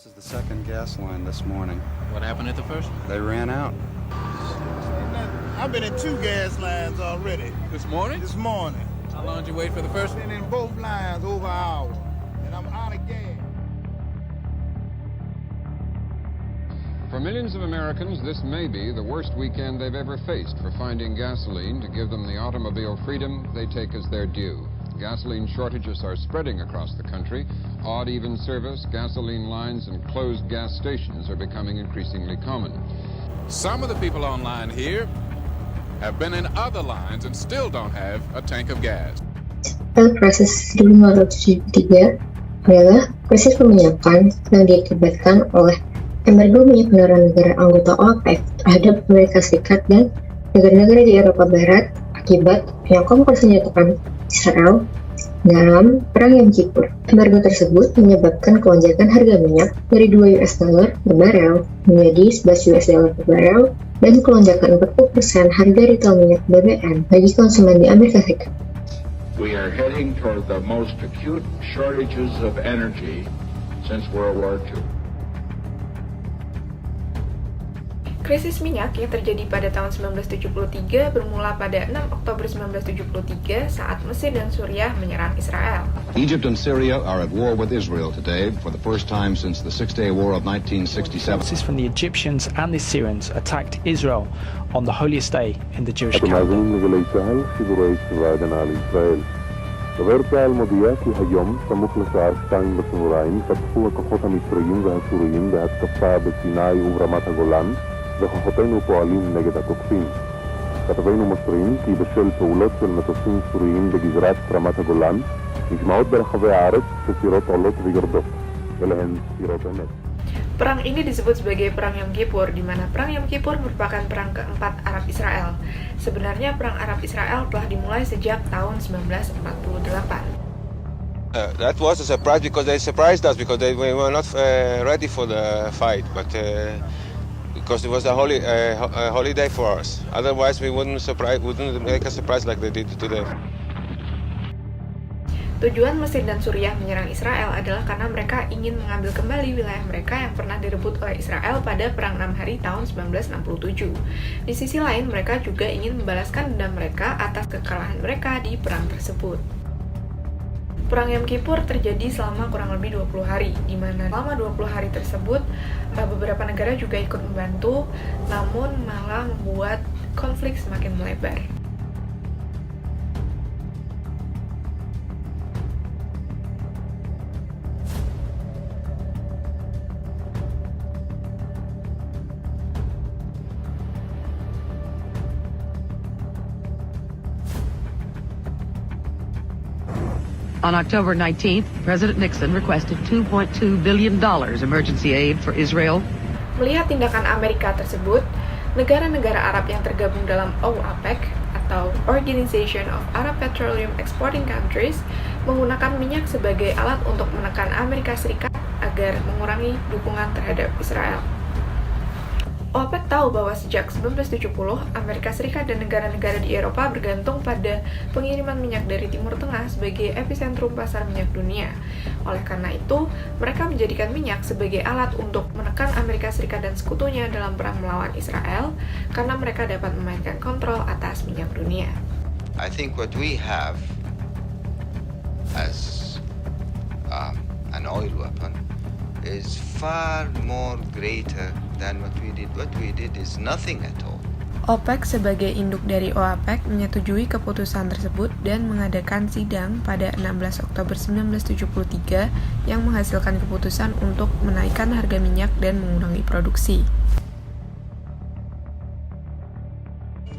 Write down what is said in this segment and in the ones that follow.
This is the second gas line this morning. What happened at the first? They ran out. I've been in 2 gas lines already. This morning? This morning. How long did you wait for the first I've one? been in both lines over an hour, and I'm out of gas. For millions of Americans, this may be the worst weekend they've ever faced for finding gasoline to give them the automobile freedom they take as their due. Gasoline shortages are spreading across the country. Odd even service, gasoline lines, and closed gas stations are becoming increasingly common. Some of the people online here have been in other lines and still don't have a tank of gas. Krisis 1973 adalah krisis peminyakan yang diakibatkan oleh embargo minyak negara-negara anggota OPEC terhadap Amerika Serikat dan negara-negara di Eropa Barat akibat penyokong persenjataan Israel dalam Perang Yom Kippur. Embargo tersebut menyebabkan kelonjakan harga minyak dari $2 per barel menjadi $11 per barel dan kelonjakan 40% harga retail minyak BBM bagi konsumen di Amerika Serikat. We are heading toward the most acute shortages of energy since World War II. Krisis minyak yang terjadi pada tahun 1973 bermula pada 6 Oktober 1973 saat Mesir dan Suriah menyerang Israel. Egypt and Syria are at war with Israel today for the first time since the Six-Day War of 1967. Forces from the Egyptians and the Syrians attacked Israel on the holiest day in the Jewish calendar. ובארצה אלמודיה כי היום, סמוך לשעה 2 בצהריים, פתחו הכוחות המצריים והסוריים בהתקפה בסיני וברמת הגולן, וכוחותינו פועלים נגד התוקפים. כתבינו מוסרים כי בשל פעולות של מטוסים סוריים בגזרת רמת הגולן, נשמעות ברחבי הארץ ספירות עולות ויורדות, ולהן ספירות אמת. Perang ini disebut sebagai Perang Yom Kippur, di mana Perang Yom Kippur merupakan perang keempat Arab Israel. Sebenarnya Perang Arab Israel telah dimulai sejak tahun 1948. That was a surprise because they surprised us because we were not ready for the fight, but because it was a holiday for us. Otherwise, we wouldn't make a surprise like they did today. Tujuan Mesir dan Suriah menyerang Israel adalah karena mereka ingin mengambil kembali wilayah mereka yang pernah direbut oleh Israel pada Perang 6 Hari tahun 1967. Di sisi lain, mereka juga ingin membalaskan dendam mereka atas kekalahan mereka di perang tersebut. Perang Yom Kippur terjadi selama kurang lebih 20 hari, di mana selama 20 hari tersebut beberapa negara juga ikut membantu, namun malah membuat konflik semakin melebar. On October 19th, President Nixon requested $2.2 billion emergency aid for Israel. Melihat tindakan Amerika tersebut, negara-negara Arab yang tergabung dalam OAPEC atau Organization of Arab Petroleum Exporting Countries menggunakan minyak sebagai alat untuk menekan Amerika Serikat agar mengurangi dukungan terhadap Israel. OPEC tahu bahwa sejak 1970, Amerika Serikat dan negara-negara di Eropa bergantung pada pengiriman minyak dari Timur Tengah sebagai epicentrum pasar minyak dunia. Oleh karena itu, mereka menjadikan minyak sebagai alat untuk menekan Amerika Serikat dan sekutunya dalam perang melawan Israel, karena mereka dapat memainkan kontrol atas minyak dunia. I think what we have as an oil weapon is far more greater than what we did. What we did is nothing at all. OPEC sebagai induk dari OAPEC menyetujui keputusan tersebut dan mengadakan sidang pada 16 Oktober 1973 yang menghasilkan keputusan untuk menaikkan harga minyak dan mengurangi produksi.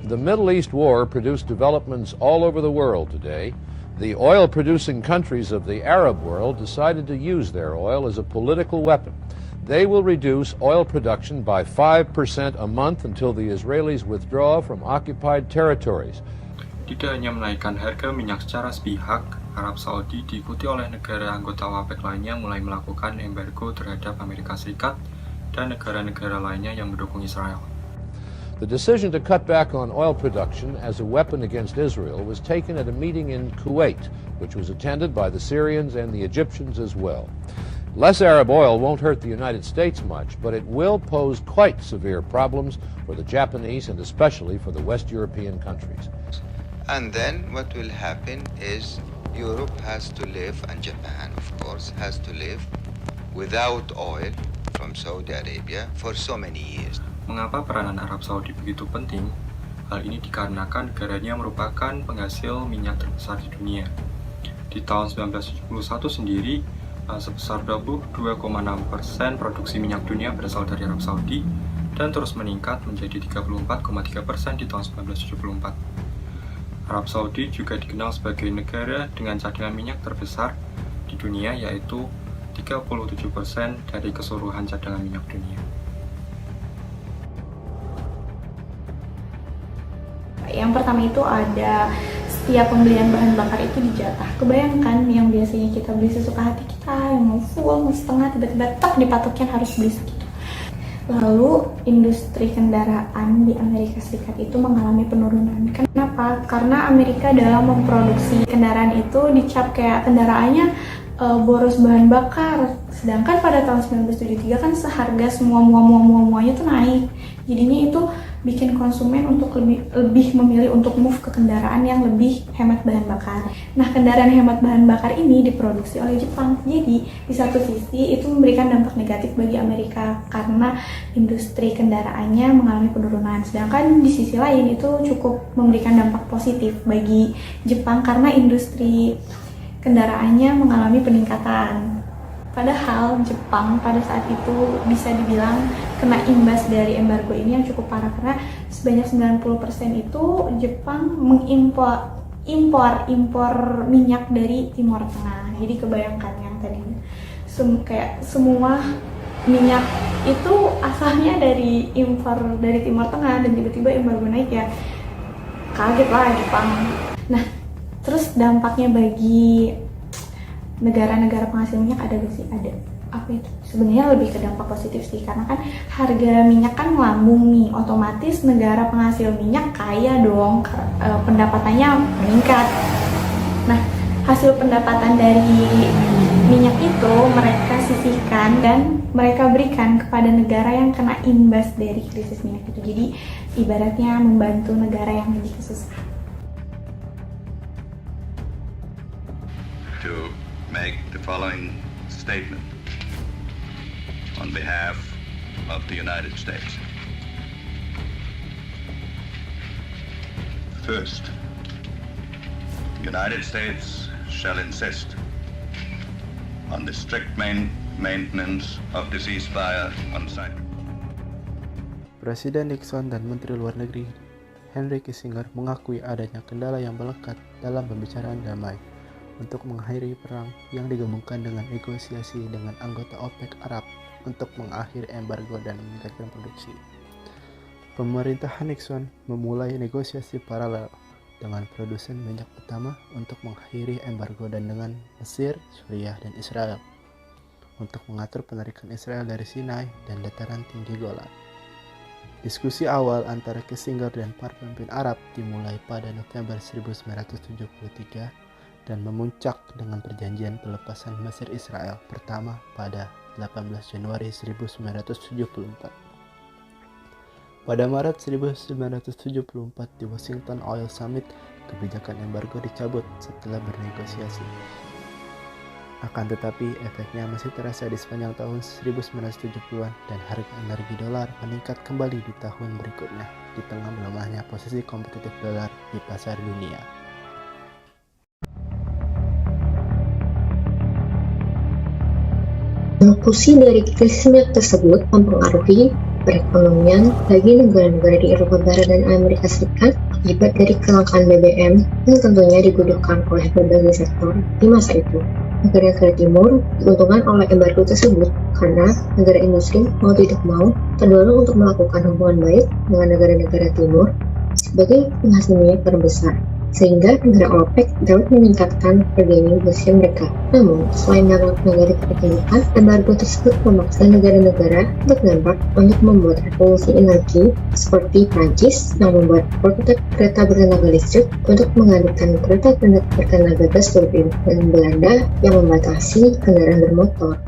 The Middle East War produced developments all over the world today. The oil-producing countries of the Arab world decided to use their oil as a political weapon. They will reduce oil production by 5% a month until the Israelis withdraw from occupied territories. Tidak hanya menaikkan harga minyak secara sepihak, Arab Saudi diikuti oleh negara anggota OPEC lainnya mulai melakukan embargo terhadap Amerika Serikat dan negara-negara lainnya yang mendukung Israel. The decision to cut back on oil production as a weapon against Israel was taken at a meeting in Kuwait, which was attended by the Syrians and the Egyptians as well. Less Arab oil won't hurt the United States much, but it will pose quite severe problems for the Japanese and especially for the West European countries. And then what will happen is Europe has to live, and Japan, of course, has to live without oil from Saudi Arabia for so many years. Mengapa peranan Arab Saudi begitu penting? Hal ini dikarenakan negaranya merupakan penghasil minyak terbesar di dunia. Di tahun 1971 sendiri, sebesar 22,6% produksi minyak dunia berasal dari Arab Saudi dan terus meningkat menjadi 34,3% di tahun 1974. Arab Saudi juga dikenal sebagai negara dengan cadangan minyak terbesar di dunia, yaitu 37% dari keseluruhan cadangan minyak dunia. Yang pertama itu ada setiap pembelian bahan bakar itu dijatah. Kebayangkan yang biasanya kita beli sesuka hati kita, yang mau full, mau setengah, tiba-tiba tak dipatokin harus beli segitu. Lalu industri kendaraan di Amerika Serikat itu mengalami penurunan. Kenapa? Karena Amerika dalam memproduksi kendaraan itu dicap kayak kendaraannya boros bahan bakar. Sedangkan pada tahun 1973 kan seharga semuanya tuh naik. Jadinya itu bikin konsumen untuk lebih memilih untuk move ke kendaraan yang lebih hemat bahan bakar. Nah, kendaraan hemat bahan bakar ini diproduksi oleh Jepang. Jadi, di satu sisi itu memberikan dampak negatif bagi Amerika karena industri kendaraannya mengalami penurunan. Sedangkan di sisi lain itu cukup memberikan dampak positif bagi Jepang karena industri kendaraannya mengalami peningkatan. Padahal Jepang pada saat itu bisa dibilang kena imbas dari embargo ini yang cukup parah karena sebanyak 90% itu Jepang mengimpor minyak dari Timur Tengah. Jadi kebayangkan yang tadi kayak semua minyak itu asalnya dari impor dari Timur Tengah dan tiba-tiba embargo naik, ya kaget lah Jepang. Nah, terus dampaknya bagi negara-negara penghasil minyak ada gak sih? Ada. Apa itu? Sebenarnya lebih ke dampak positif sih, karena kan harga minyak kan melambung nih, otomatis negara penghasil minyak kaya dong, pendapatannya meningkat. Nah, hasil pendapatan dari minyak itu mereka sisihkan dan mereka berikan kepada negara yang kena imbas dari krisis minyak itu. Jadi ibaratnya membantu negara yang lagi kesusahan. To make the following statement on behalf of the United States. First, the United States shall insist on the strict maintenance of the ceasefire on site. Presiden Nixon dan Menteri Luar Negeri Henry Kissinger mengakui adanya kendala yang melekat dalam pembicaraan damai untuk mengakhiri perang yang digabungkan dengan negosiasi dengan anggota OPEC Arab untuk mengakhiri embargo dan meningkatkan produksi. Pemerintahan Nixon memulai negosiasi paralel dengan produsen minyak utama untuk mengakhiri embargo dan dengan Mesir, Suriah, dan Israel untuk mengatur penarikan Israel dari Sinai dan dataran tinggi Golan. Diskusi awal antara Kissinger dan para pemimpin Arab dimulai pada November 1973 dan memuncak dengan perjanjian pelepasan Mesir Israel pertama pada 18 Januari 1974. Pada Maret 1974 di Washington Oil Summit, kebijakan embargo dicabut setelah bernegosiasi. Akan tetapi, efeknya masih terasa di sepanjang tahun 1970-an dan harga energi dolar meningkat kembali di tahun berikutnya di tengah melemahnya posisi kompetitif dolar di pasar dunia. Reperkusi dari krisis minyak tersebut mempengaruhi perekonomian bagi negara-negara di Eropa Barat dan Amerika Serikat akibat dari kelangkaan BBM yang tentunya dibutuhkan oleh berbagai sektor di masa itu. Negara-negara timur diuntungkan oleh embargo tersebut karena negara industri mau tidak mau terdorong untuk melakukan hubungan baik dengan negara-negara timur sebagai penghasil minyak terbesar, sehingga negara OPEC dapat meningkatkan bargaining position mereka. Namun, selain dampak negatif pertunjukan, embargo tersebut memaksa negara-negara berdampak untuk membuat revolusi energi seperti Prancis yang membuat prototipe kereta bertenaga listrik untuk menggantikan kereta bertenaga gas turbin, dan Belanda yang membatasi kendaraan bermotor.